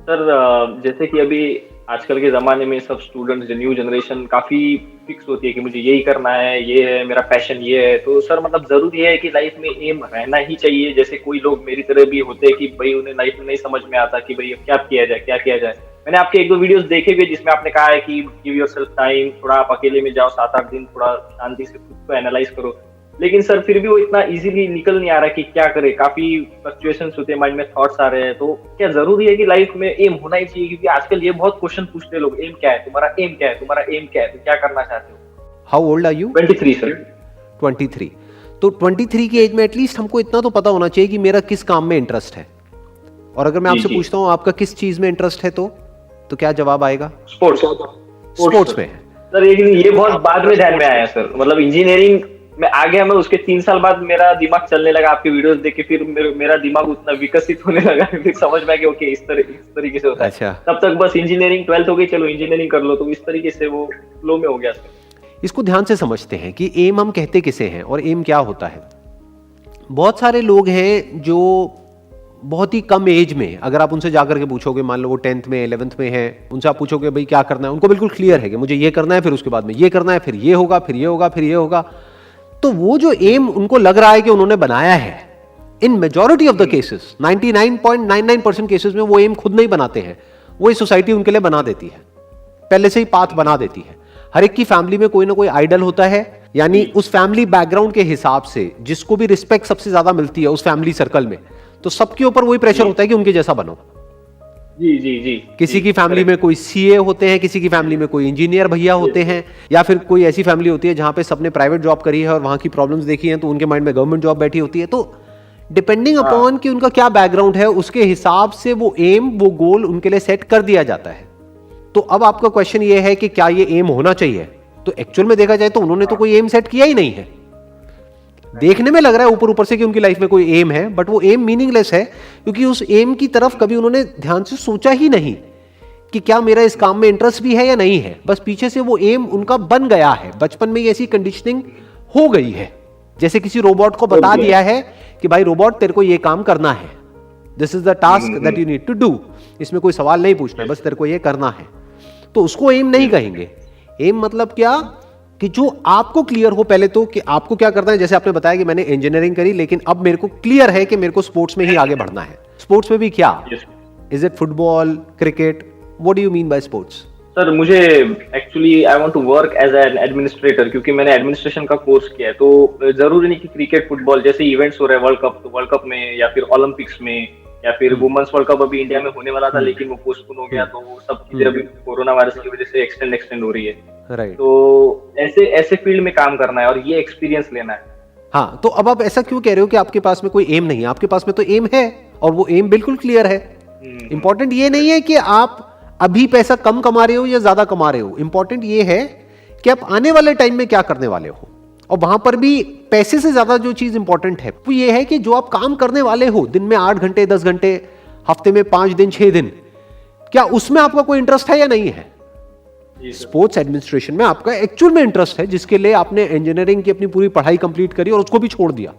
Sir जैसे कि अभी आजकल के ज़माने में सब स्टूडेंट्स जो न्यू जनरेशन काफ़ी फिक्स होती है कि मुझे यही करना है, ये है मेरा पैशन ये है। तो सर मतलब ज़रूरी है कि लाइफ में एम रहना ही चाहिए। जैसे कोई लोग मेरी तरह भी होते हैं कि भई उन्हें लाइफ में नहीं समझ में आता कि भई अब क्या किया जाए, क्या किया जाए? मैंने आपके 1-2 वीडियोज़ देखे भी हैं जिसमें आपने कहा है कि गिव योरसेल्फ टाइम, थोड़ा आप अकेले में जाओ 7-8 दिन, थोड़ा शांति से खुद को एनालाइज़ करो। लेकिन सर फिर भी वो इतना ईज़िली निकल नहीं आ रहा कि क्या करें? काफ़ी फ्लक्चुएशंस होते हैं, माइंड में थॉट्स आ रहे हैं। तो क्या ज़रूरी है कि लाइफ में एम होना ही चाहिए? क्योंकि आजकल ये बहुत क्वेश्चन पूछते हैं लोग, एम क्या है? तुम्हारा एम क्या है? तुम्हारा एम क्या है? तुम क्या करना चाहते हो? How old are you? 23 sir. 23। तो 23 की एज में एटलीस्ट हमको इतना तो पता होना चाहिए कि मेरा किस काम में इंटरेस्ट है। और अगर मैं जी, आपसे जी। पूछता हूँ आपका किस चीज में इंटरेस्ट है, तो क्या जवाब आएगा? स्पोर्ट्स। स्पोर्ट्स में है। सर लेकिन ये बहुत बाद में ध्यान में आया सर। मतलब इंजीनियरिंग में आ गया मैं, उसके 3 साल बाद मेरा दिमाग चलने लगा आपकी वीडियोस देख के। फिर मेरा दिमाग उतना विकसित होने लगा फिर समझ में आ गया ओके इस तरीके से होता है। अच्छा, तब तक बस इंजीनियरिंग 12th हो गई, चलो इंजीनियरिंग कर लो, तो इस तरीके से वो फ्लो में हो गया सर। इसको ध्यान से समझते हैं कि एम हम कहते किसे हैं और एम क्या होता है। बहुत सारे लोग हैं जो बहुत ही कम एज में, अगर आप उनसे जाकर के पूछोगे, मान लो वो 10th में 11th में है, उनसे आप पूछोगे भाई क्या करना है, उनको बिल्कुल क्लियर है कि मुझे ये करना है, फिर उसके बाद में ये करना है, फिर ये होगा, फिर ये होगा, फिर ये होगा। तो वो जो एम उनको लग रहा है कि उन्होंने बनाया है, इन majority of the cases 99.99% cases में वो एम खुद नहीं बनाते हैं, वो इस सोसाइटी उनके लिए बना देती है, पहले से ही पाथ बना देती है। हर एक की फैमिली में कोई ना कोई आइडल होता है, यानी उस फैमिली बैकग्राउंड के हिसाब से जिसको भी रिस्पेक्ट सबसे ज्यादा मिलती है उस फैमिली सर्कल में, तो सबके ऊपर वही प्रेशर होता है कि उनके जैसा बनो। जी जी जी। किसी की फैमिली में कोई सीए होते हैं, किसी की फैमिली में कोई इंजीनियर भैया होते हैं, या फिर कोई ऐसी फैमिली होती है जहां पे सबने प्राइवेट जॉब करी है और वहां की प्रॉब्लम्स देखी हैं, तो उनके माइंड में गवर्नमेंट जॉब बैठी होती है। तो डिपेंडिंग अपॉन कि उनका क्या बैकग्राउंड है, उसके हिसाब से वो एम, वो गोल उनके लिए सेट कर दिया जाता है। तो अब आपका क्वेश्चन ये है कि क्या ये एम होना चाहिए? तो एक्चुअल में देखा जाए तो उन्होंने तो कोई एम सेट किया ही नहीं है। देखने में लग रहा है ऊपर ऊपर से कि उनकी लाइफ में कोई एम है, बट वो एम मीनिंगलेस है, क्योंकि उस एम की तरफ कभी उन्होंने ध्यान से सोचा ही नहीं कि क्या मेरा इस काम में इंटरेस्ट भी है या नहीं है। बस पीछे से वो एम उनका बन गया है, बचपन में ही ऐसी कंडीशनिंग हो गई है। जैसे किसी रोबोट को बता दिया है कि भाई रोबोट तेरे को ये काम करना है, this is the task that you need to do, इसमें कोई सवाल नहीं पूछना, बस तेरे को ये करना है। तो उसको एम नहीं कहेंगे। एम मतलब क्या कि जो आपको क्लियर हो पहले तो कि आपको क्या करना है। जैसे आपने बताया कि मैंने इंजीनियरिंग करी, लेकिन अब मेरे को क्लियर है कि मेरे को स्पोर्ट्स में ही आगे बढ़ना है। स्पोर्ट्स में भी क्या? Is it football, cricket? What do you mean by sports? Sir मुझे actually I want to work as an administrator, क्योंकि मैंने एडमिनिस्ट्रेशन का कोर्स किया है। तो जरूरी नहीं कि क्रिकेट फुटबॉल जैसे इवेंट्स हो रहे हैं, वर्ल्ड कप, तो वर्ल्ड कप में या फिर ओलंपिक्स में या फिर वुमेन्स वर्ल्ड कप अभी इंडिया में होने वाला था, लेकिन वो पोस्टपोन हो गया। तो वो सब चीजें अभी कोरोना वायरस की वजह से एक्सटेंड हो रही है। राइट। तो ऐसे ऐसे फील्ड में काम करना है और ये एक्सपीरियंस लेना है। हाँ, तो अब आप ऐसा क्यों कह रहे हो कि आपके पास में कोई एम नहीं है? आपके पास में तो एम है और वो एम बिल्कुल क्लियर है। इंपॉर्टेंट ये नहीं है कि आप अभी पैसा कम कमा रहे हो या ज्यादा कमा रहे हो, इंपॉर्टेंट ये है कि आप आने वाले टाइम में क्या करने वाले हो। और वहां पर भी पैसे से ज्यादा जो चीज इंपॉर्टेंट है वो ये है कि जो आप काम करने वाले हो, दिन में 8 घंटे 10 घंटे, हफ्ते में 5 दिन 6 दिन, क्या उसमें आपका कोई इंटरेस्ट है या नहीं है? स्पोर्ट्स एडमिनिस्ट्रेशन में आपका एक्चुअल में इंटरेस्ट है, जिसके लिए आपने इंजीनियरिंग की अपनी पूरी पढ़ाई कंप्लीट करी और उसको भी छोड़ दिया,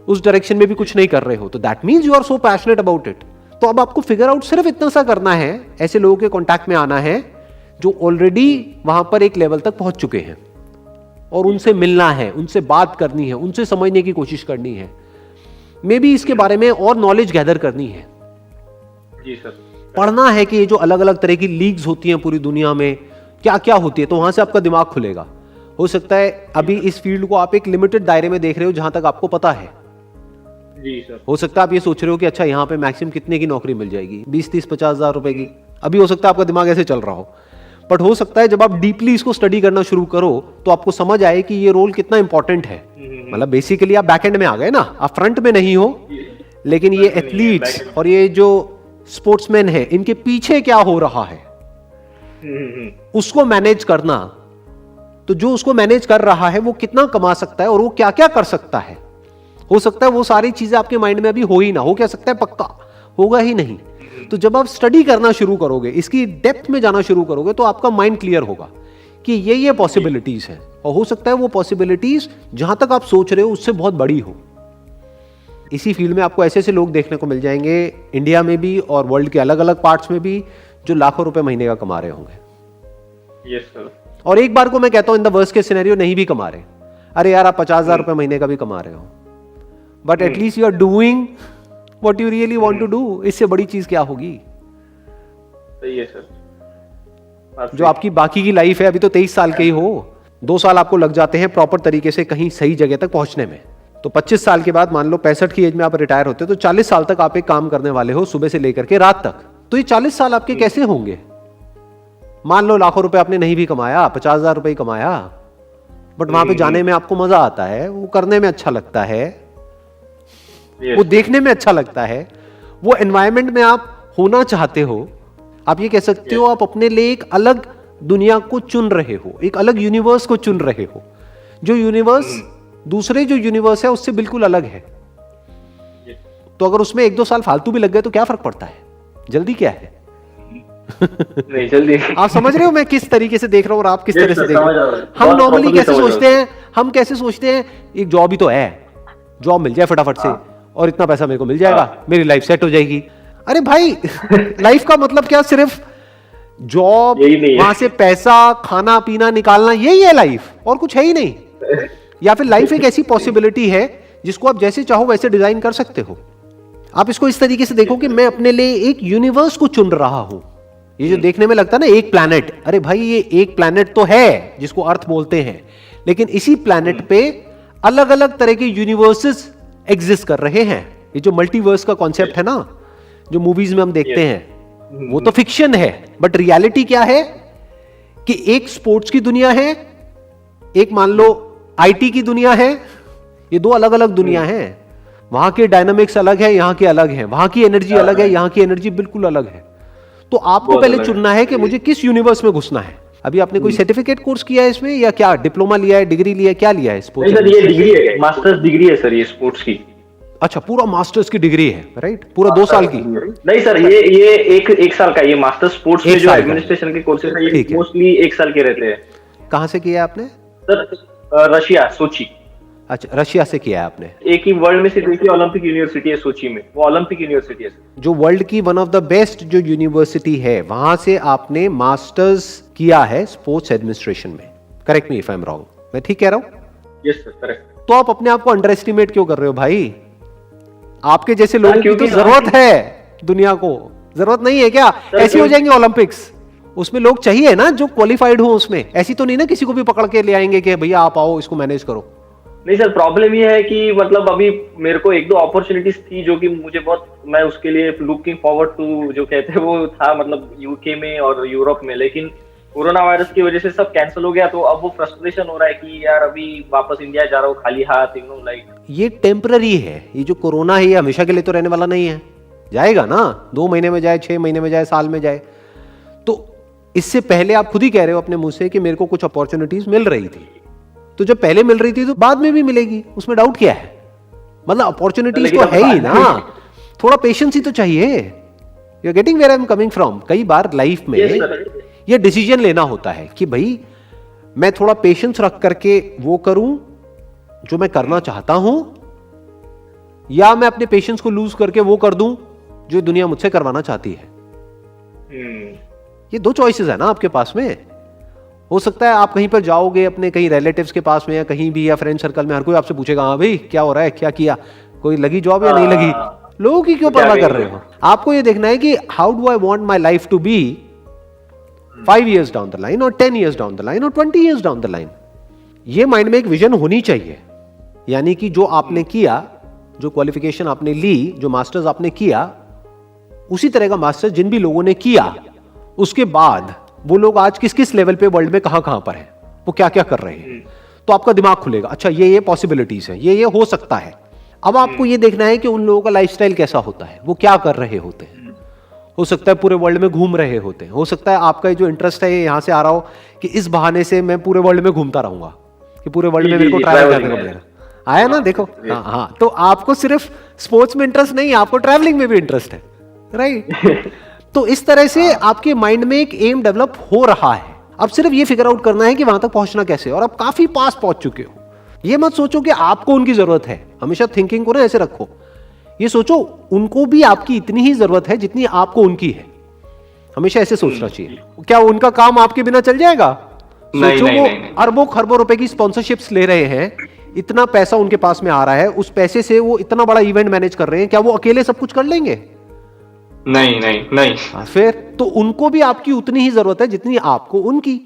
उस डायरेक्शन में भी कुछ नहीं कर रहे हो, तो that means you are so passionate about it. तो अब आपको फिगर आउट सिर्फ इतना सा करना है, ऐसे लोगों के कांटेक्ट में आना है जो ऑलरेडी वहां पर एक लेवल तक पहुंच चुके हैं, और उनसे मिलना है, उनसे बात करनी है, उनसे समझने की कोशिश करनी है, मे बी इसके बारे में और नॉलेज गैदर करनी है। जी सर। पढ़ना है कि ये जो अलग अलग तरह की लीग्स होती हैं पूरी दुनिया में क्या क्या होती है, तो वहां से आपका दिमाग खुलेगा। हो सकता है अभी इस फील्ड को आप एक लिमिटेड दायरे में देख रहे हो जहां तक आपको पता है। जी सर। हो सकता है आप ये सोच रहे हो कि अच्छा यहाँ पे मैक्सिमम कितने की नौकरी मिल जाएगी, 20-30-50 हजार रुपए की। अभी हो सकता है आपका दिमाग ऐसे चल रहा हो, बट हो सकता है जब आप डीपली इसको स्टडी करना शुरू करो तो आपको समझ आए कि ये रोल कितना इंपॉर्टेंट है। मतलब बेसिकली आप बैकएंड में आ गए ना, आप फ्रंट में नहीं हो, लेकिन ये एथलीट्स और ये जो स्पोर्ट्समैन है, इनके पीछे क्या हो रहा है उसको मैनेज करना। तो जो उसको मैनेज कर रहा है वो कितना कमा सकता है और वो क्या क्या कर सकता है। हो सकता है वो सारी चीजें आपके माइंड में अभी हो ही ना हो, क्या सकता है पक्का होगा ही नहीं। तो जब आप स्टडी करना शुरू करोगे, इसकी डेप्थ में जाना शुरू करोगे, तो आपका माइंड क्लियर होगा कि ये पॉसिबिलिटीज है, और हो सकता है वो पॉसिबिलिटीज जहां तक आप सोच रहे हो उससे बहुत बड़ी हो। इसी फील्ड में आपको ऐसे ऐसे लोग देखने को मिल जाएंगे इंडिया में भी और वर्ल्ड के अलग अलग पार्ट्स में भी, जो लाखों रुपए महीने का कमा रहे होंगे। Yes sir. और एक बार को मैं कहता हूं in the worst case scenario नहीं भी कमा रहे, अरे यार आप 50,000 रुपए महीने का भी कमा रहे हो, but at least you are doing what you really want to do. इससे बड़ी चीज क्या होगी? सही है सर। जो आपकी बाकी की लाइफ है, अभी तो 23 साल के ही हो, 2 साल आपको लग जाते हैं प्रॉपर तरीके से कहीं सही जगह तक पहुंचने में, तो 25 साल के बाद मान लो 65 की एज में आप रिटायर होते हो, तो 40 साल तक आप एक काम करने वाले हो सुबह से लेकर के रात तक। तो ये 40 साल आपके कैसे होंगे? मान लो लाखों रुपए आपने नहीं भी कमाया, 50,000 रुपए ही कमाया, बट वहां पे जाने में आपको मजा आता है, वो करने में अच्छा लगता है, वो देखने में अच्छा लगता है, वो एनवायरनमेंट में आप होना चाहते हो। आप ये कह सकते हो आप अपने लिए एक अलग दुनिया को चुन रहे हो, एक अलग यूनिवर्स को चुन रहे हो, जो यूनिवर्स दूसरे जो यूनिवर्स है उससे बिल्कुल अलग है। तो अगर उसमें 1-2 साल फालतू भी लग गए तो क्या फर्क पड़ता है? जल्दी क्या है? नहीं जल्दी। आप समझ रहे हो मैं किस तरीके से देख रहा हूँ और आप किस तरह से देख रहे हो? हम नॉर्मली कैसे सोचते हैं, हम कैसे सोचते हैं एक जॉब ही तो है, जॉब मिल जाए फटाफट से और इतना पैसा मेरे को मिल जाएगा, मेरी लाइफ सेट हो जाएगी। अरे भाई लाइफ का मतलब क्या सिर्फ जॉब, वहां से पैसा, खाना पीना निकालना, यही है लाइफ, और कुछ है ही नहीं। या फिर लाइफ एक ऐसी पॉसिबिलिटी है जिसको आप जैसे चाहो वैसे डिजाइन कर सकते हो। आप इसको इस तरीके से देखो कि मैं अपने लिए एक यूनिवर्स को चुन रहा हूं। ये जो देखने में लगता है ना एक प्लैनेट, अरे भाई ये एक प्लैनेट तो है जिसको अर्थ बोलते हैं, लेकिन इसी प्लैनेट पे अलग अलग तरह के यूनिवर्सेस एग्जिस्ट कर रहे हैं। ये जो मल्टीवर्स का कॉन्सेप्ट है ना, जो मूवीज में हम देखते हैं, वो तो फिक्शन है, बट रियलिटी क्या है कि एक स्पोर्ट्स की दुनिया है, एक मान लो आईटी की दुनिया है, ये 2 अलग अलग दुनिया है। वहां के डायनामिक्स अलग है, यहां के अलग है, वहां की एनर्जी अलग है, यहां की एनर्जी बिल्कुल अलग है। तो आपको पहले चुनना है कि मुझे किस यूनिवर्स में घुसना है। अभी आपने कोई सर्टिफिकेट कोर्स किया है इसमें, या क्या डिप्लोमा लिया है, डिग्री लिया है, क्या लिया है स्पोर्ट्स? नहीं सर, ये डिग्री है, मास्टर्स डिग्री है सर, ये स्पोर्ट्स की। अच्छा, पूरा मास्टर्स की डिग्री है, राइट? पूरा 2 साल की? नहीं सर, ये एक साल का, ये मास्टर्स स्पोर्ट्स में जो एडमिनिस्ट्रेशन के कोर्सेज है, ये मोस्टली 1 साल के रहते हैं। कहां से किया आपने? सर रशिया, सोची। अच्छा, रशिया से किया है आपने? एक ही वर्ल्ड में से देखिए ओलंपिक यूनिवर्सिटी है सोची में, वो ओलंपिक यूनिवर्सिटी है जो वर्ल्ड की वन ऑफ द बेस्ट जो यूनिवर्सिटी है, वहां से आपने मास्टर्स किया है स्पोर्ट्स एडमिनिस्ट्रेशन में। Correct me if I am wrong, मैं ठीक कह रहा हूं? Yes sir, correct. तो आप अपने आप को अंडर एस्टिमेट क्यों कर रहे हो भाई? आपके जैसे लोगों की तो जरूरत है दुनिया को, जरूरत नहीं है क्या? ऐसे हो जाएंगे ओलंपिक्स, उसमें लोग चाहिए ना जो क्वालिफाइड हो उसमें। ऐसी तो नहीं ना किसी को भी पकड़ के ले आएंगे कि भैया आप आओ इसको मैनेज करो। नहीं सर, प्रॉब्लम ये है कि मतलब अभी मेरे को 1-2 अपॉर्चुनिटीज थी जो कि मुझे बहुत, मैं उसके लिए लुकिंग फॉरवर्ड टू जो कहते हैं वो था, मतलब यूके में और यूरोप में, लेकिन कोरोना वायरस की वजह से सब कैंसिल हो गया। तो अब वो फ्रस्ट्रेशन हो रहा है कि यार अभी वापस इंडिया जा रहा हूँ खाली हाथ, लाइक। ये टेम्पररी है, ये जो कोरोना है ये हमेशा के लिए तो रहने वाला नहीं है, जाएगा ना, 2 महीने में जाए, 6 महीने में जाए, साल में जाए। तो इससे पहले आप खुद ही कह रहे हो अपने मुंह से कि मेरे को कुछ अपॉर्चुनिटीज मिल रही थी, तो जब पहले मिल रही थी तो बाद में भी मिलेगी, उसमें डाउट क्या है? मतलब अपॉर्चुनिटीज तो है ही ना, थोड़ा पेशेंस ही तो चाहिए। You are getting where I am coming from. कई बार लाइफ में ये डिसीजन लेना होता है कि भाई मैं थोड़ा पेशेंस रख करके वो करूं जो मैं करना चाहता हूं, या मैं अपने पेशेंस को लूज करके वो कर दूं जो दुनिया मुझसे करवाना चाहती है। ये 2 चॉइसेस है ना आपके पास में। हो सकता है आप कहीं पर जाओगे अपने कहीं रिलेटिव्स के पास में या कहीं भी, या फ्रेंड सर्कल में, हर कोई आपसे पूछेगा हाँ भाई क्या हो रहा है, क्या किया, कोई लगी जॉब या नहीं लगी। लोगों की क्यों परवाह कर रहे हो? आपको ये देखना है कि how do I want my life to be 5 years down the line, और 10 years डाउन द लाइन, और 20 years डाउन द लाइन। ये माइंड में एक विजन होनी चाहिए। यानी कि जो आपने किया, जो क्वालिफिकेशन आपने ली, जो मास्टर्स आपने किया, उसी तरह का मास्टर्स जिन भी लोगों ने किया, उसके बाद वो लोग आज किस किस लेवल पे वर्ल्ड में कहां कहां पर हैं, वो क्या क्या कर रहे हैं। तो आपका दिमाग खुलेगा, अच्छा ये पॉसिबिलिटीज है, ये हो सकता है। अब आपको ये देखना है कि उन लोगों का लाइफस्टाइल कैसा होता है, वो क्या कर रहे होते हैं। हो सकता है पूरे वर्ल्ड में घूम रहे होते हैं, हो सकता है आपका जो इंटरेस्ट है यहां से आ रहा हो कि इस बहाने से मैं पूरे वर्ल्ड में घूमता रहूंगा, कि पूरे वर्ल्ड में मेरे को ट्रैवल करने को मिलेगा। आया ना, देखो। हाँ, तो आपको सिर्फ स्पोर्ट्स में इंटरेस्ट नहीं, आपको ट्रैवलिंग में भी इंटरेस्ट है, राइट? तो इस तरह से आपके माइंड में एक एम डेवलप हो रहा है। अब सिर्फ ये फिगर आउट करना है कि वहां तक पहुंचना कैसे, और आप काफी पास पहुंच चुके हो। ये मत सोचो कि आपको उनकी जरूरत है, हमेशा थिंकिंग को ना ऐसे रखो ये सोचो उनको भी आपकी इतनी ही जरूरत है जितनी आपको उनकी है। हमेशा ऐसे सोचना चाहिए। क्या उनका काम आपके बिना चल जाएगा? नहीं, सोचो नहीं, वो नहीं। अरबों खरबों रुपए की स्पॉन्सरशिप्स ले रहे हैं, इतना पैसा उनके पास में आ रहा है, उस पैसे से वो इतना बड़ा इवेंट मैनेज कर रहे हैं, क्या वो अकेले सब कुछ कर लेंगे? नहीं, नहीं, नहीं। फिर तो उनको भी आपकी उतनी ही जरूरत है जितनी आपको उनकी।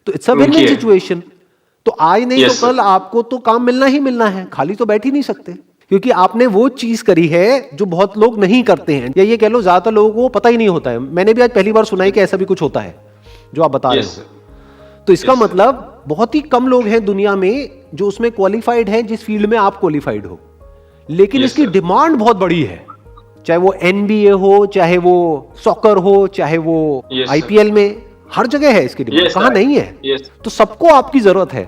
तो it's a win win situation. तो आज नहीं तो कल आपको तो काम मिलना ही मिलना है, खाली तो बैठ ही नहीं सकते, क्योंकि आपने वो चीज करी है जो बहुत लोग नहीं करते हैं, या ये कह लो ज्यादातर लोगों को पता ही नहीं होता है। मैंने भी आज पहली बार सुना है कि ऐसा भी कुछ होता है जो आप बता रहे हो। तो इसका मतलब बहुत ही कम लोग हैं दुनिया में जो उसमें क्वालिफाइड हैं जिस फील्ड में आप क्वालिफाइड हो, लेकिन इसकी डिमांड बहुत बड़ी है। चाहे वो NBA हो, चाहे वो सॉकर हो, चाहे वो IPL में, हर जगह है इसकी डिमांड। कहां नहीं है? तो सबको आपकी जरूरत है।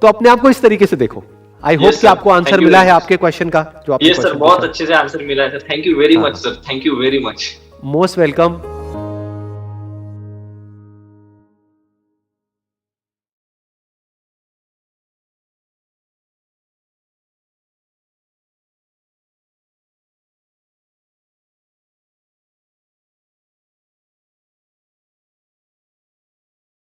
तो अपने आप को इस तरीके से देखो। आई होप कि आपको आंसर मिला है आपके क्वेश्चन का, जो आपने सर बहुत अच्छे से आंसर मिला है sir. Thank you very much sir, thank you very much. Most welcome.